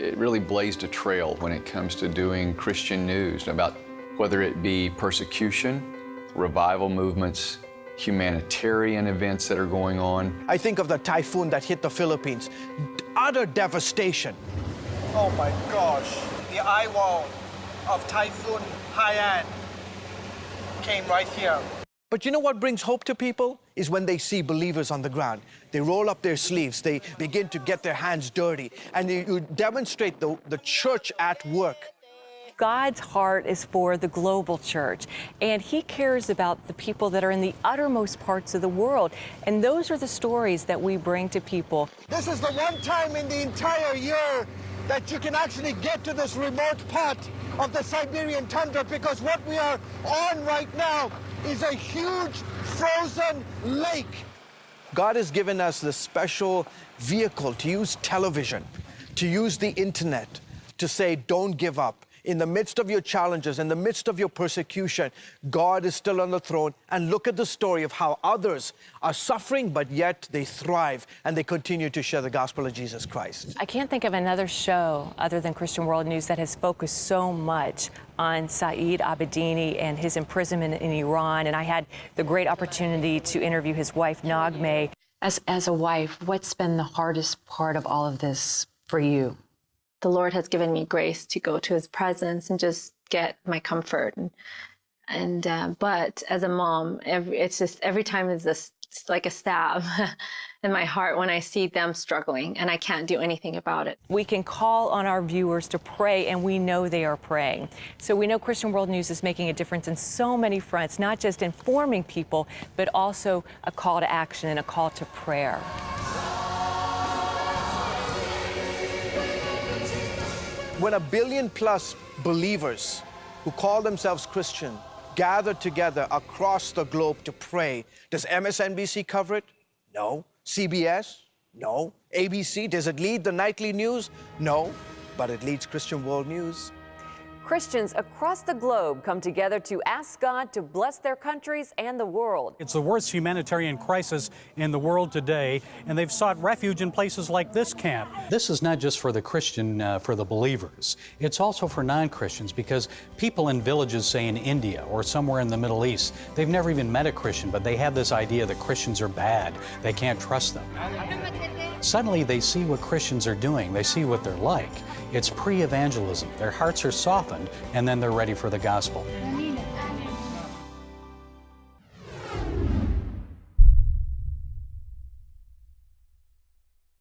it really blazed a trail when it comes to doing Christian news about whether it be persecution, revival movements, humanitarian events that are going on. I think of the typhoon that hit the Philippines. Utter devastation. Oh my gosh. The eye wall of Typhoon Haiyan came right here. But you know what brings hope to people? Is when they see believers on the ground. They roll up their sleeves, they begin to get their hands dirty, and you demonstrate the church at work. God's heart is for the global church, and He cares about the people that are in the uttermost parts of the world. And those are the stories that we bring to people. This is the one time in the entire year that you can actually get to this remote part of the Siberian tundra, because what we are on right now is a huge frozen lake. God has given us this special vehicle to use television, to use the internet, to say, don't give up. In the midst of your challenges, in the midst of your persecution, God is still on the throne. And look at the story of how others are suffering, but yet they thrive and they continue to share the gospel of Jesus Christ. I can't think of another show other than Christian World News that has focused so much on Saeed Abedini and his imprisonment in Iran. And I had the great opportunity to interview his wife, Naghmeh. As a wife, what's been the hardest part of all of this for you? The Lord has given me grace to go to His presence and just get my comfort. But as a mom, every time is this like a stab in my heart when I see them struggling and I can't do anything about it. We can call on our viewers to pray, and we know they are praying. So we know Christian World News is making a difference in so many fronts, not just informing people, but also a call to action and a call to prayer. When 1 billion+ believers who call themselves Christian gather together across the globe to pray, does MSNBC cover it? No. CBS? No. ABC? Does it lead the nightly news? No. But it leads Christian World News. Christians across the globe come together to ask God to bless their countries and the world. It's the worst humanitarian crisis in the world today, and they've sought refuge in places like this camp. This is not just for the Christian, for the believers. It's also for non-Christians, because people in villages, say in India or somewhere in the Middle East, they've never even met a Christian, but they have this idea that Christians are bad. They can't trust them. Suddenly they see what Christians are doing. They see what they're like. It's pre-evangelism. Their hearts are softened, and then they're ready for the gospel.